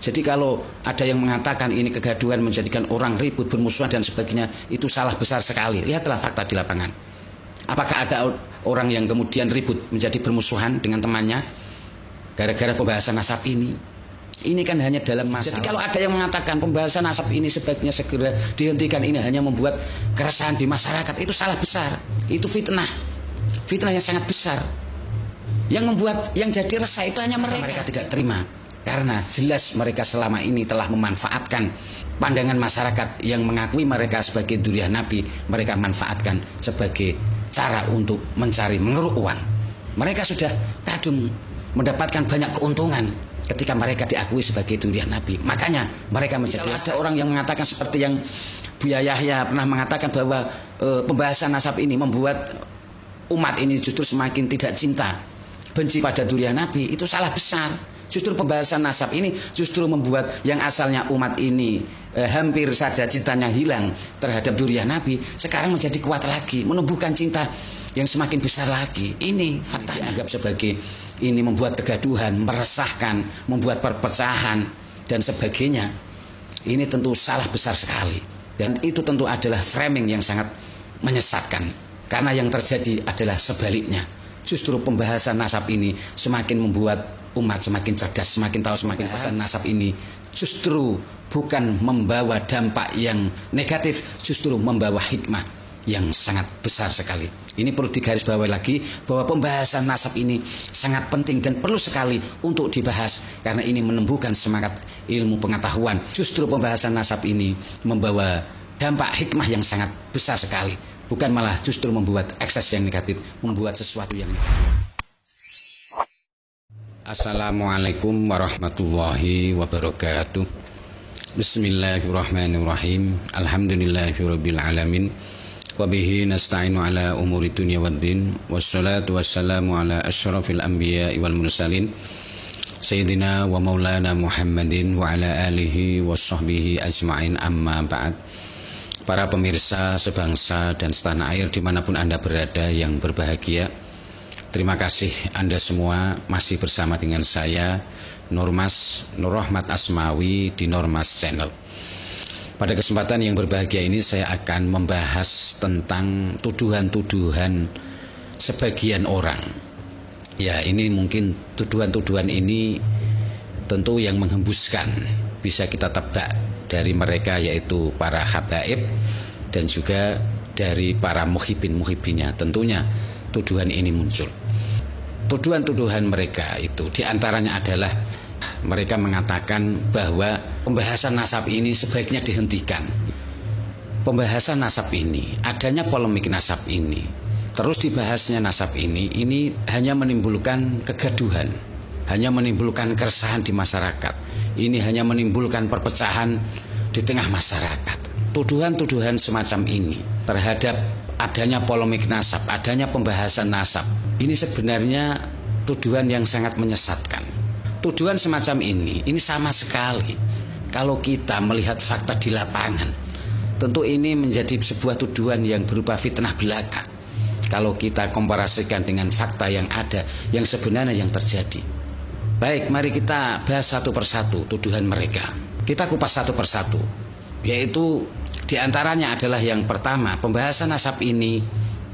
Jadi kalau ada yang mengatakan ini kegaduhan menjadikan orang ribut, bermusuhan dan sebagainya, itu salah besar sekali. Lihatlah fakta di lapangan. Apakah ada orang yang kemudian ribut menjadi bermusuhan dengan temannya gara-gara pembahasan nasab ini? Ini kan hanya dalam masalah. Jadi kalau ada yang mengatakan pembahasan nasab ini sebaiknya segera dihentikan, ini hanya membuat keresahan di masyarakat, itu salah besar. Itu fitnah. Fitnah yang sangat besar. Yang membuat yang jadi resah itu hanya mereka. Mereka tidak terima karena jelas mereka selama ini telah memanfaatkan pandangan masyarakat yang mengakui mereka sebagai dzurriyyah Nabi, mereka manfaatkan sebagai cara untuk mencari mengeruk uang. Mereka sudah kadung mendapatkan banyak keuntungan ketika mereka diakui sebagai dzurriyyah Nabi. Makanya mereka menjadi. Ada orang yang mengatakan seperti yang Buya Yahya pernah mengatakan bahwa pembahasan nasab ini membuat umat ini justru semakin tidak cinta, benci pada dzurriyyah Nabi, itu salah besar. Justru pembahasan nasab ini justru membuat yang asalnya umat ini hampir saja cintanya hilang terhadap dzurriyyah Nabi, sekarang menjadi kuat lagi, menumbuhkan cinta yang semakin besar lagi. Ini fakta dianggap sebagai ini membuat kegaduhan, meresahkan, membuat perpecahan dan sebagainya. Ini tentu salah besar sekali. Dan itu tentu adalah framing yang sangat menyesatkan. Karena yang terjadi adalah sebaliknya. Justru pembahasan nasab ini semakin membuat umat semakin cerdas, semakin tahu, semakin pesan nasab ini justru bukan membawa dampak yang negatif, justru membawa hikmah yang sangat besar sekali. Ini perlu digarisbawahi lagi bahwa pembahasan nasab ini sangat penting dan perlu sekali untuk dibahas karena ini menumbuhkan semangat ilmu pengetahuan. Justru pembahasan nasab ini membawa dampak hikmah yang sangat besar sekali, bukan malah justru membuat ekses yang negatif, membuat sesuatu yang negatif. Assalamualaikum warahmatullahi wabarakatuh. Bismillahirrahmanirrahim. Alhamdulillahirabbil alamin. Wa bihi nasta'inu ala umuri dunya waddin. Wassalatu wassalamu ala asyrafil anbiya'i wal mursalin. Sayyidina wa maulana Muhammadin wa ala alihi wa sahbihi ajma'in, amma ba'd. Para pemirsa sebangsa dan setanah air dimanapun Anda berada yang berbahagia, terima kasih Anda semua masih bersama dengan saya Nur Rahmat Asmawi di Nurmas Channel. Pada kesempatan yang berbahagia ini saya akan membahas tentang tuduhan-tuduhan sebagian orang. Ya, ini mungkin tuduhan-tuduhan ini tentu yang menghembuskan, bisa kita tebak dari mereka yaitu para habaib dan juga dari para muhibin-muhibinnya. Tentunya tuduhan ini muncul. Tuduhan-tuduhan mereka itu diantaranya adalah mereka mengatakan bahwa pembahasan nasab ini sebaiknya dihentikan. Pembahasan nasab ini, adanya polemik nasab ini, terus dibahasnya nasab ini hanya menimbulkan kegaduhan, hanya menimbulkan keresahan di masyarakat. Ini hanya menimbulkan perpecahan di tengah masyarakat. Tuduhan-tuduhan semacam ini terhadap adanya polemik nasab, adanya pembahasan nasab, ini sebenarnya tuduhan yang sangat menyesatkan. Tuduhan semacam ini sama sekali kalau kita melihat fakta di lapangan, tentu ini menjadi sebuah tuduhan yang berupa fitnah belaka. Kalau kita komparasikan dengan fakta yang ada, yang sebenarnya yang terjadi. Baik, mari kita bahas satu persatu tuduhan mereka. Kita kupas satu persatu, yaitu diantaranya adalah yang pertama, pembahasan nasab ini,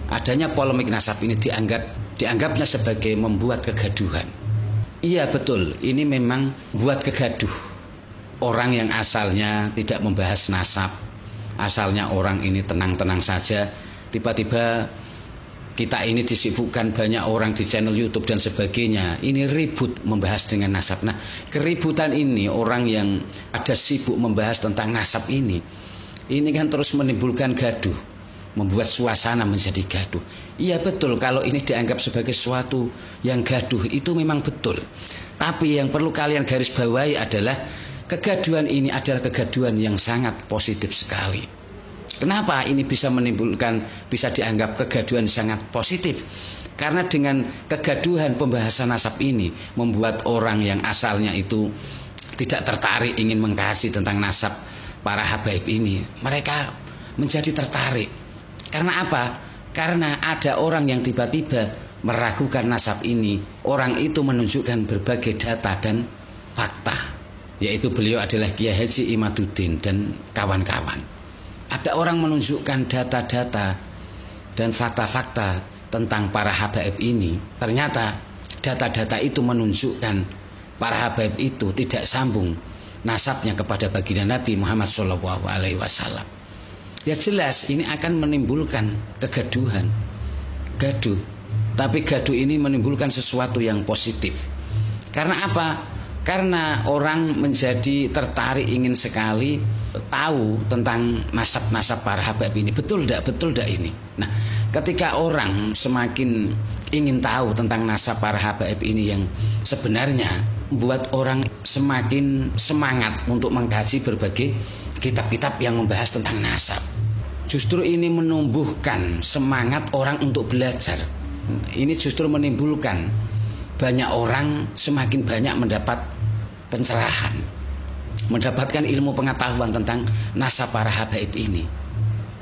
adanya polemik nasab ini dianggapnya sebagai membuat kegaduhan. Iya betul, ini memang buat kegaduh. Orang yang asalnya tidak membahas nasab, asalnya orang ini tenang-tenang saja, tiba-tiba kita ini disibukkan banyak orang di channel YouTube dan sebagainya, ini ribut membahas dengan nasab. Nah, keributan ini, orang yang ada sibuk membahas tentang nasab ini kan terus menimbulkan gaduh, membuat suasana menjadi gaduh. Iya betul, kalau ini dianggap sebagai sesuatu yang gaduh, itu memang betul. Tapi yang perlu kalian garis bawahi adalah kegaduhan ini adalah kegaduhan yang sangat positif sekali. Kenapa ini bisa dianggap kegaduhan sangat positif? Karena dengan kegaduhan pembahasan nasab ini membuat orang yang asalnya itu tidak tertarik ingin mengkaji tentang nasab para habaib ini, mereka menjadi tertarik. Karena apa? Karena ada orang yang tiba-tiba meragukan nasab ini. Orang itu menunjukkan berbagai data dan fakta. yaitu beliau adalah Kiai Haji Imaduddin dan kawan-kawan. Ada orang menunjukkan data-data dan fakta-fakta tentang para habaib ini. Ternyata data-data itu menunjukkan para habaib itu tidak sambung nasabnya kepada baginda Nabi Muhammad SAW. Ya jelas ini akan menimbulkan kegaduhan, gaduh. Tapi gaduh ini menimbulkan sesuatu yang positif. Karena apa? Karena orang menjadi tertarik, ingin sekali tahu tentang nasab-nasab para habaib ini. Betul tidak ini? Nah, ketika orang semakin ingin tahu tentang nasab para habaib ini yang sebenarnya, membuat orang semakin semangat untuk mengkaji berbagai kitab-kitab yang membahas tentang nasab. Justru ini menumbuhkan semangat orang untuk belajar. Ini justru menimbulkan banyak orang semakin banyak mendapat pencerahan, mendapatkan ilmu pengetahuan tentang nasab para habaib ini.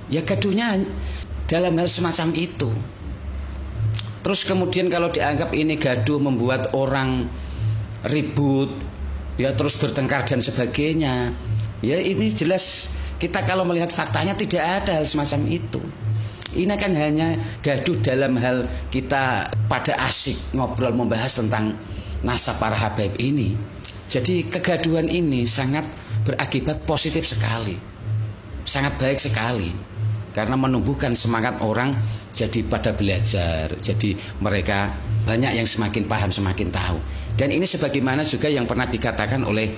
Ya gaduhnya dalam hal semacam itu. Terus kemudian kalau dianggap ini gaduh membuat orang ribut, ya terus bertengkar dan sebagainya, ya ini jelas kita kalau melihat faktanya tidak ada hal semacam itu. Ini kan hanya gaduh dalam hal kita pada asik ngobrol membahas tentang nasab para habaib ini. Jadi kegaduhan ini sangat berakibat positif sekali, sangat baik sekali, karena menumbuhkan semangat orang jadi pada belajar. Jadi mereka banyak yang semakin paham, semakin tahu. Dan ini sebagaimana juga yang pernah dikatakan oleh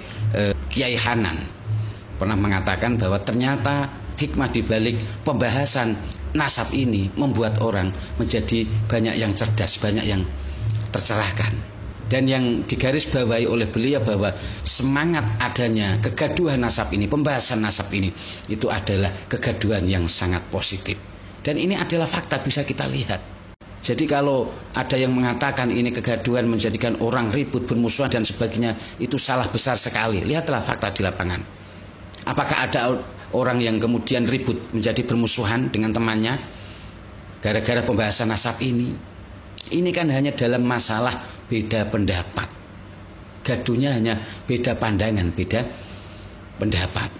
Kiai Hanan, pernah mengatakan bahwa ternyata hikmah dibalik pembahasan nasab ini membuat orang menjadi banyak yang cerdas, banyak yang tercerahkan. Dan yang digarisbawahi oleh beliau bahwa semangat adanya kegaduhan nasab ini, pembahasan nasab ini, itu adalah kegaduhan yang sangat positif. Dan ini adalah fakta, bisa kita lihat. Jadi kalau ada yang mengatakan ini kegaduhan menjadikan orang ribut, bermusuhan dan sebagainya, itu salah besar sekali. Lihatlah fakta di lapangan. Apakah ada orang yang kemudian ribut menjadi bermusuhan dengan temannya gara-gara pembahasan nasab ini? Ini kan hanya dalam masalah beda pendapat. Gaduhnya hanya beda pandangan, beda pendapat.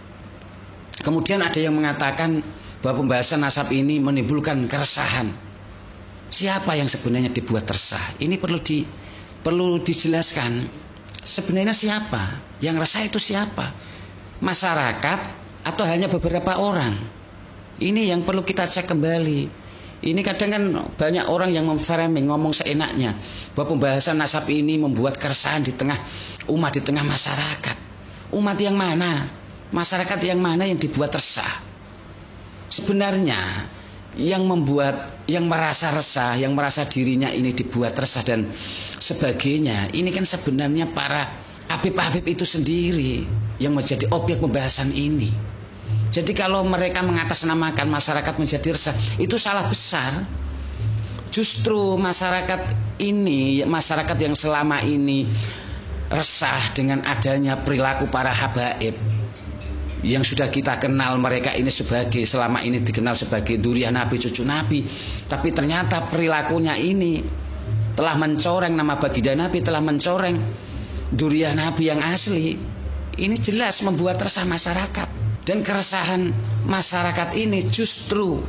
Kemudian ada yang mengatakan bahwa pembahasan nasab ini menimbulkan keresahan. Siapa yang sebenarnya dibuat resah? Ini perlu dijelaskan. Sebenarnya siapa? Yang resah itu siapa? Masyarakat atau hanya beberapa orang? Ini yang perlu kita cek kembali. Ini kadang kan banyak orang yang memframing, ngomong seenaknya bahwa pembahasan nasab ini membuat keresahan di tengah umat, di tengah masyarakat. Umat yang mana? Masyarakat yang mana yang dibuat resah? Sebenarnya yang membuat, yang merasa resah, yang merasa dirinya ini dibuat resah dan sebagainya, ini kan sebenarnya para habib-habib itu sendiri yang menjadi objek pembahasan ini. Jadi kalau mereka mengatasnamakan masyarakat menjadi resah, itu salah besar. Justru masyarakat ini, masyarakat yang selama ini resah dengan adanya perilaku para habaib, yang sudah kita kenal mereka ini sebagai, selama ini dikenal sebagai dzurriyyah Nabi, cucu Nabi, tapi ternyata perilakunya ini telah mencoreng nama baginda Nabi, telah mencoreng dzurriyyah Nabi yang asli. Ini jelas membuat resah masyarakat. Dan keresahan masyarakat ini justru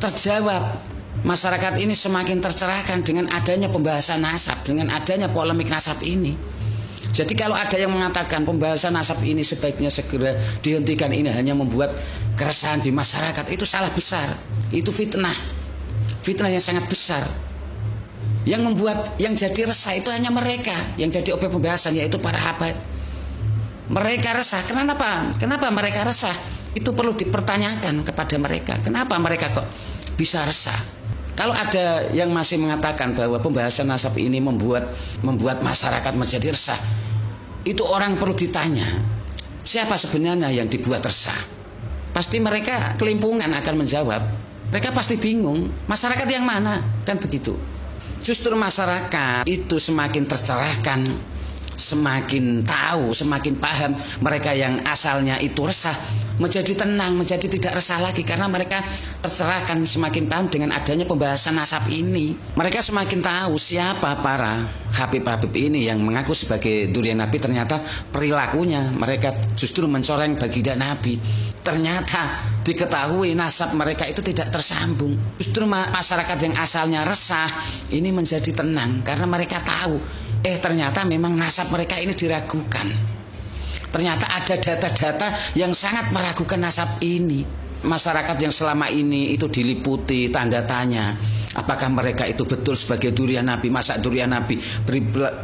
terjawab. Masyarakat ini semakin tercerahkan dengan adanya pembahasan nasab, dengan adanya polemik nasab ini. Jadi kalau ada yang mengatakan pembahasan nasab ini sebaiknya segera dihentikan, ini hanya membuat keresahan di masyarakat, itu salah besar. Itu fitnah. Fitnah yang sangat besar. Yang membuat, yang jadi resah itu hanya mereka yang jadi objek pembahasan, yaitu para habaib. Mereka resah. Kenapa mereka resah? Itu perlu dipertanyakan kepada mereka. Kenapa mereka kok bisa resah? Kalau ada yang masih mengatakan bahwa pembahasan nasab ini membuat masyarakat menjadi resah, itu orang perlu ditanya, siapa sebenarnya yang dibuat resah? Pasti mereka kelimpungan akan menjawab. Mereka pasti bingung, masyarakat yang mana? Kan begitu. Justru masyarakat itu semakin tercerahkan, semakin tahu, semakin paham, mereka yang asalnya itu resah menjadi tenang, menjadi tidak resah lagi karena mereka tercerahkan, semakin paham dengan adanya pembahasan nasab ini. Mereka semakin tahu siapa para Habib-habib ini yang mengaku sebagai durian Nabi, ternyata perilakunya mereka justru mencoreng baginda Nabi. Ternyata diketahui nasab mereka itu tidak tersambung. Justru masyarakat yang asalnya resah ini menjadi tenang karena mereka tahu ternyata memang nasab mereka ini diragukan. Ternyata ada data-data yang sangat meragukan nasab ini. Masyarakat yang selama ini itu diliputi tanda tanya, apakah mereka itu betul sebagai durian Nabi? Masa durian Nabi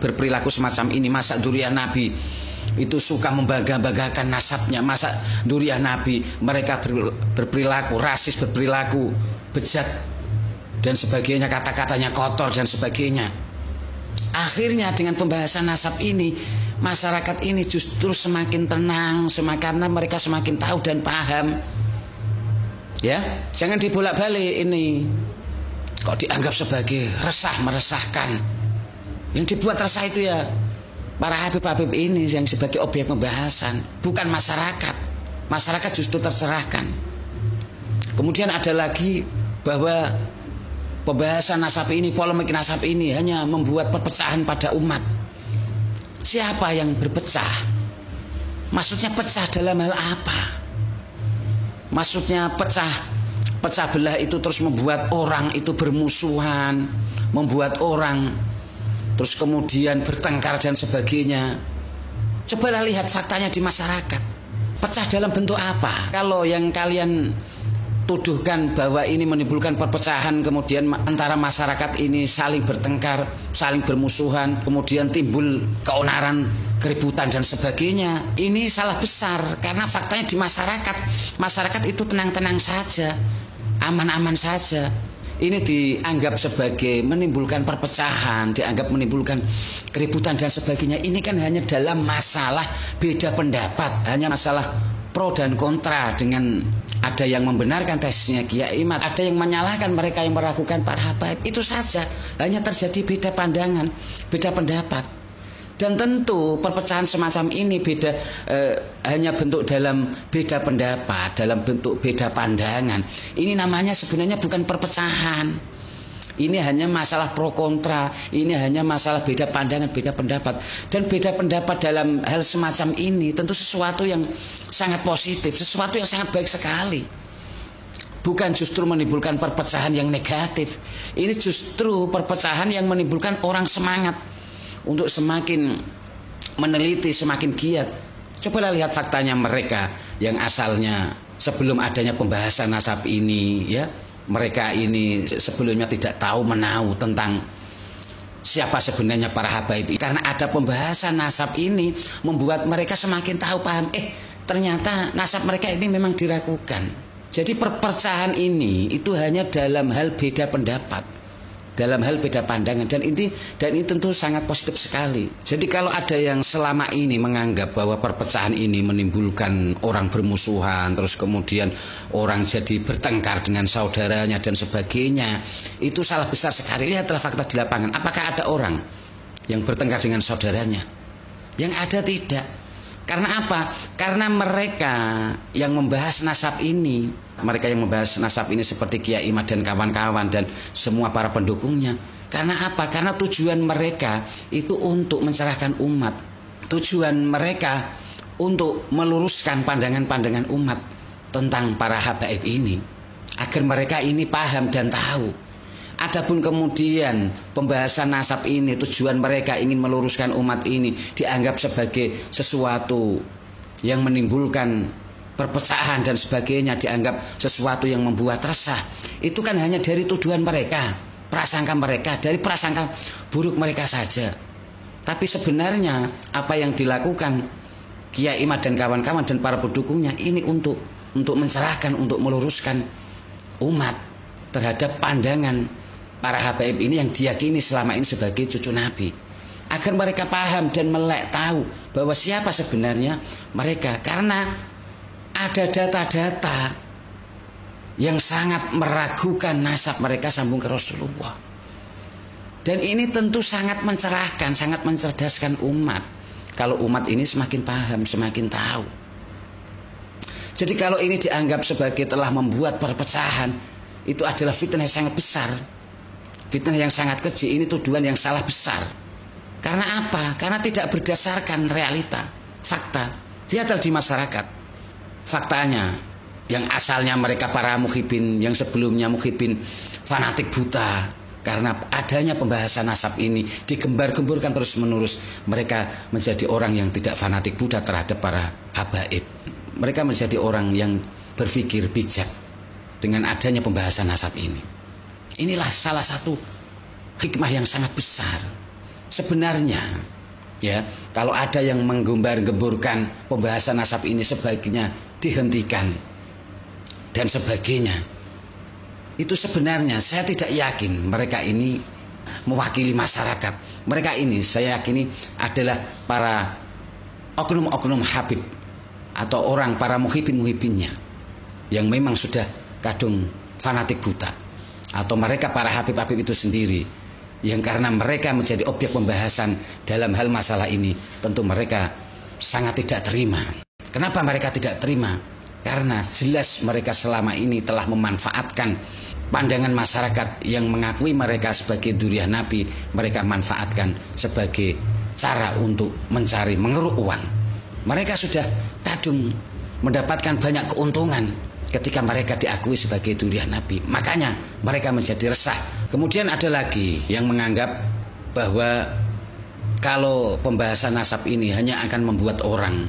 berperilaku semacam ini? Masa durian Nabi itu suka membangga-banggakan nasabnya? Masa durian Nabi mereka berperilaku rasis, berperilaku bejat dan sebagainya, kata-katanya kotor dan sebagainya? Akhirnya dengan pembahasan nasab ini, masyarakat ini justru semakin tenang, karena mereka semakin tahu dan paham. Ya, jangan dibolak-balik ini. Kok dianggap sebagai resah, meresahkan? Yang dibuat resah itu ya para habib-habib ini yang sebagai objek pembahasan, bukan masyarakat. Masyarakat justru tercerahkan. Kemudian ada lagi bahwa pembahasan nasab ini, polemik nasab ini hanya membuat perpecahan pada umat. Siapa yang berpecah? Maksudnya pecah dalam hal apa? Maksudnya pecah belah itu terus membuat orang itu bermusuhan, membuat orang terus kemudian bertengkar dan sebagainya. Cobalah lihat faktanya di masyarakat. Pecah dalam bentuk apa? Kalau yang kalian tuduhkan bahwa ini menimbulkan perpecahan, kemudian antara masyarakat ini saling bertengkar, saling bermusuhan, kemudian timbul keonaran, keributan dan sebagainya, ini salah besar. Karena faktanya di masyarakat itu tenang-tenang saja, aman-aman saja. Ini dianggap sebagai menimbulkan perpecahan, dianggap menimbulkan keributan dan sebagainya. Ini kan hanya dalam masalah beda pendapat, hanya masalah pro dan kontra, dengan ada yang membenarkan tesisnya Kiai Imad, ada yang menyalahkan mereka yang meragukan para habaib. Itu saja, hanya terjadi beda pandangan, beda pendapat. Dan tentu perpecahan semacam ini hanya bentuk dalam beda pendapat, dalam bentuk beda pandangan. Ini namanya sebenarnya bukan perpecahan. Ini hanya masalah pro kontra, ini hanya masalah beda pandangan, beda pendapat. Dan beda pendapat dalam hal semacam ini tentu sesuatu yang sangat positif, sesuatu yang sangat baik sekali. Bukan justru menimbulkan perpecahan yang negatif. Ini justru perpecahan yang menimbulkan orang semangat untuk semakin meneliti, semakin giat. Cobalah lihat faktanya mereka yang asalnya sebelum adanya pembahasan nasab ini, ya, mereka ini sebelumnya tidak tahu menahu tentang siapa sebenarnya para habaib. Karena ada pembahasan nasab ini membuat mereka semakin tahu, paham, ternyata nasab mereka ini memang diragukan. Jadi perpecahan ini itu hanya dalam hal beda pendapat, dalam hal beda pandangan, dan ini tentu sangat positif sekali. Jadi kalau ada yang selama ini menganggap bahwa perpecahan ini menimbulkan orang bermusuhan, terus kemudian orang jadi bertengkar dengan saudaranya dan sebagainya, itu salah besar sekali. Lihatlah fakta di lapangan. Apakah ada orang yang bertengkar dengan saudaranya? Yang ada tidak. Karena apa? Karena mereka yang membahas nasab ini, mereka yang membahas nasab ini seperti Kiai Imad dan kawan-kawan dan semua para pendukungnya. Karena apa? Karena tujuan mereka itu untuk mencerahkan umat. Tujuan mereka untuk meluruskan pandangan-pandangan umat tentang para habaib ini, agar mereka ini paham dan tahu. Adapun kemudian pembahasan nasab ini tujuan mereka ingin meluruskan umat ini dianggap sebagai sesuatu yang menimbulkan perpecahan dan sebagainya, dianggap sesuatu yang membuat resah. Itu kan hanya dari tujuan mereka, prasangka mereka, dari prasangka buruk mereka saja. Tapi sebenarnya apa yang dilakukan Kiai Imad dan kawan-kawan dan para pendukungnya ini untuk mencerahkan, untuk meluruskan umat terhadap pandangan para habaib ini yang diyakini selama ini sebagai cucu Nabi, agar mereka paham dan melek tahu bahwa siapa sebenarnya mereka. Karena ada data-data yang sangat meragukan nasab mereka sambung ke Rasulullah, dan ini tentu sangat mencerahkan, sangat mencerdaskan umat. kalau umat ini semakin paham, semakin tahu. Jadi kalau ini dianggap sebagai telah membuat perpecahan, itu adalah fitnah yang sangat besar. Fitnah yang sangat keji, ini tuduhan yang salah besar. Karena apa? Karena tidak berdasarkan realita, fakta. Lihatlah di masyarakat. Faktanya, yang asalnya mereka para muhibin, yang sebelumnya muhibin fanatik buta, karena adanya pembahasan nasab ini digembar-gemburkan terus menerus, mereka menjadi orang yang tidak fanatik buta terhadap para habaib. Mereka menjadi orang yang berpikir bijak dengan adanya pembahasan nasab ini. Inilah salah satu hikmah yang sangat besar. Sebenarnya ya, kalau ada yang menggembar-gemburkan pembahasan nasab ini sebaiknya dihentikan dan sebagainya. Itu sebenarnya saya tidak yakin mereka ini mewakili masyarakat. Mereka ini saya yakini adalah para oknum-oknum habib atau orang para muhibin-muhibinnya yang memang sudah kadung fanatik buta, atau mereka para habib-habib itu sendiri yang karena mereka menjadi objek pembahasan dalam hal masalah ini, tentu mereka sangat tidak terima. Kenapa mereka tidak terima? Karena jelas mereka selama ini telah memanfaatkan pandangan masyarakat yang mengakui mereka sebagai dzurriyyah Nabi, mereka manfaatkan sebagai cara untuk mencari mengeruk uang. Mereka sudah kadung mendapatkan banyak keuntungan ketika mereka diakui sebagai dzurriyyah Nabi. Makanya mereka menjadi resah. Kemudian ada lagi yang menganggap bahwa kalau pembahasan nasab ini hanya akan membuat orang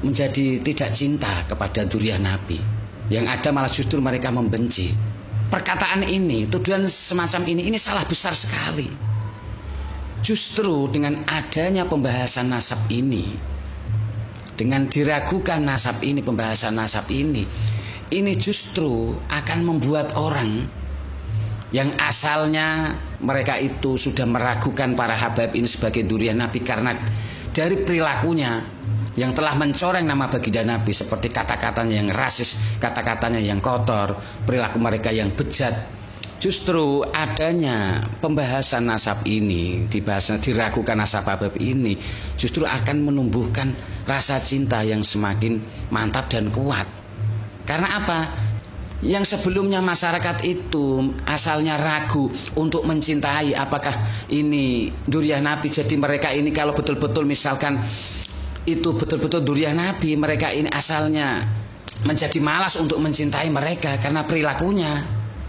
menjadi tidak cinta kepada dzurriyyah Nabi. Yang ada malah justru mereka membenci. Perkataan ini, tuduhan semacam ini salah besar sekali. Justru dengan adanya pembahasan nasab ini, dengan diragukan nasab ini, pembahasan nasab ini justru akan membuat orang yang asalnya mereka itu sudah meragukan para habaib ini sebagai dzurriyyah Nabi karena dari perilakunya yang telah mencoreng nama baginda Nabi, seperti kata-katanya yang rasis, kata-katanya yang kotor, perilaku mereka yang bejat. Justru adanya pembahasan nasab ini, diragukan nasab habaib ini, justru akan menumbuhkan rasa cinta yang semakin mantap dan kuat. Karena apa? Yang sebelumnya masyarakat itu asalnya ragu untuk mencintai apakah ini dzurriyyah Nabi. Jadi mereka ini kalau betul-betul misalkan itu betul-betul dzurriyyah Nabi, mereka ini asalnya menjadi malas untuk mencintai mereka karena perilakunya.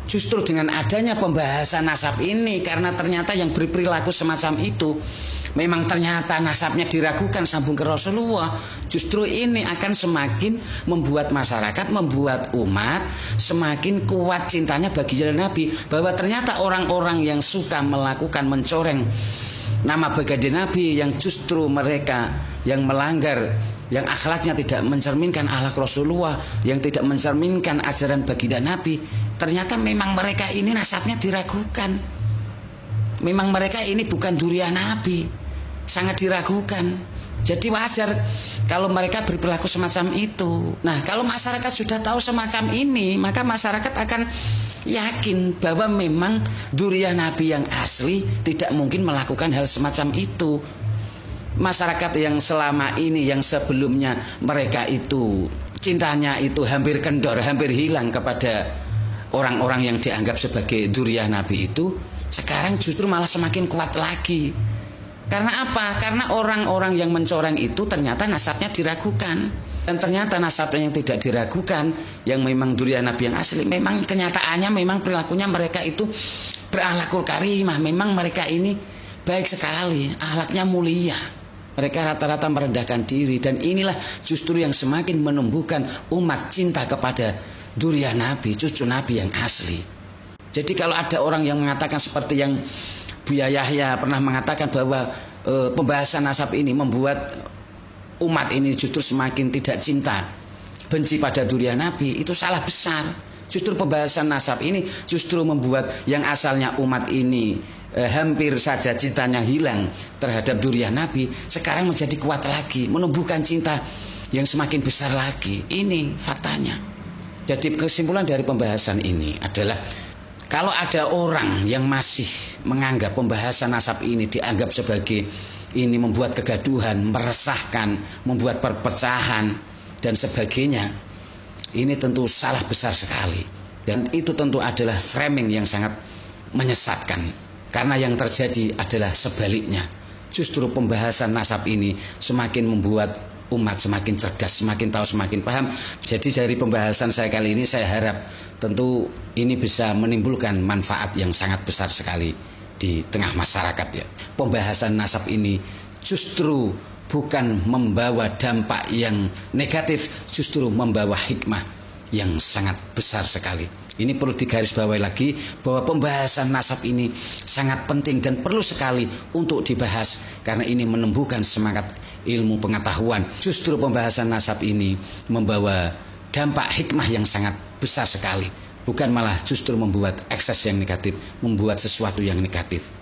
Justru dengan adanya pembahasan nasab ini, karena ternyata yang berperilaku semacam itu memang ternyata nasabnya diragukan sambung ke Rasulullah, justru ini akan semakin membuat masyarakat, membuat umat semakin kuat cintanya bagi jalan Nabi, bahwa ternyata orang-orang yang suka melakukan mencoreng nama baginda Nabi, yang justru mereka yang melanggar, yang akhlaknya tidak mencerminkan akhlak Rasulullah, yang tidak mencerminkan ajaran baginda Nabi, ternyata memang mereka ini nasabnya diragukan. Memang mereka ini bukan dzurriyyah Nabi, sangat diragukan. Jadi wajar kalau mereka berperilaku semacam itu. Nah, kalau masyarakat sudah tahu semacam ini, maka masyarakat akan yakin bahwa memang dzurriyyah Nabi yang asli tidak mungkin melakukan hal semacam itu. Masyarakat yang selama ini, yang sebelumnya mereka itu cintanya itu hampir kendor, hampir hilang kepada orang-orang yang dianggap sebagai dzurriyyah Nabi itu, sekarang justru malah semakin kuat lagi. Karena apa? Karena orang-orang yang mencoreng itu ternyata nasabnya diragukan. Dan ternyata nasabnya yang tidak diragukan, yang memang dzurriyyah Nabi yang asli, memang kenyataannya memang perilakunya mereka itu berakhlakul karimah. Memang mereka ini baik sekali, akhlaknya mulia. Mereka rata-rata merendahkan diri, dan inilah justru yang semakin menumbuhkan umat cinta kepada dzurriyyah Nabi, cucu Nabi yang asli. Jadi kalau ada orang yang mengatakan seperti yang Buya Yahya pernah mengatakan bahwa pembahasan nasab ini membuat umat ini justru semakin tidak cinta, benci pada dzurriyyah Nabi, itu salah besar. Justru pembahasan nasab ini justru membuat yang asalnya umat ini hampir saja cintanya hilang terhadap dzurriyyah Nabi, sekarang menjadi kuat lagi, menumbuhkan cinta yang semakin besar lagi. Ini faktanya. Jadi kesimpulan dari pembahasan ini adalah, kalau ada orang yang masih menganggap pembahasan nasab ini dianggap sebagai ini membuat kegaduhan, meresahkan, membuat perpecahan dan sebagainya, ini tentu salah besar sekali. Dan itu tentu adalah framing yang sangat menyesatkan. Karena yang terjadi adalah sebaliknya. Justru pembahasan nasab ini semakin membuat umat semakin cerdas, semakin tahu, semakin paham. Jadi dari pembahasan saya kali ini, saya harap tentu ini bisa menimbulkan manfaat yang sangat besar sekali di tengah masyarakat ya. Pembahasan nasab ini justru bukan membawa dampak yang negatif, justru membawa hikmah yang sangat besar sekali. Ini perlu digarisbawahi lagi bahwa pembahasan nasab ini sangat penting dan perlu sekali untuk dibahas karena ini menumbuhkan semangat ilmu pengetahuan. Justru pembahasan nasab ini membawa dampak hikmah yang sangat besar sekali, bukan malah justru membuat ekses yang negatif, membuat sesuatu yang negatif.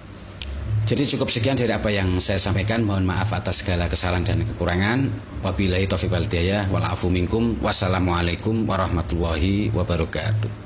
Jadi cukup sekian dari apa yang saya sampaikan. Mohon maaf atas segala kesalahan dan kekurangan. Wabillahi taufiq wal hidayah wal afu minkum. Wassalamualaikum warahmatullahi wabarakatuh.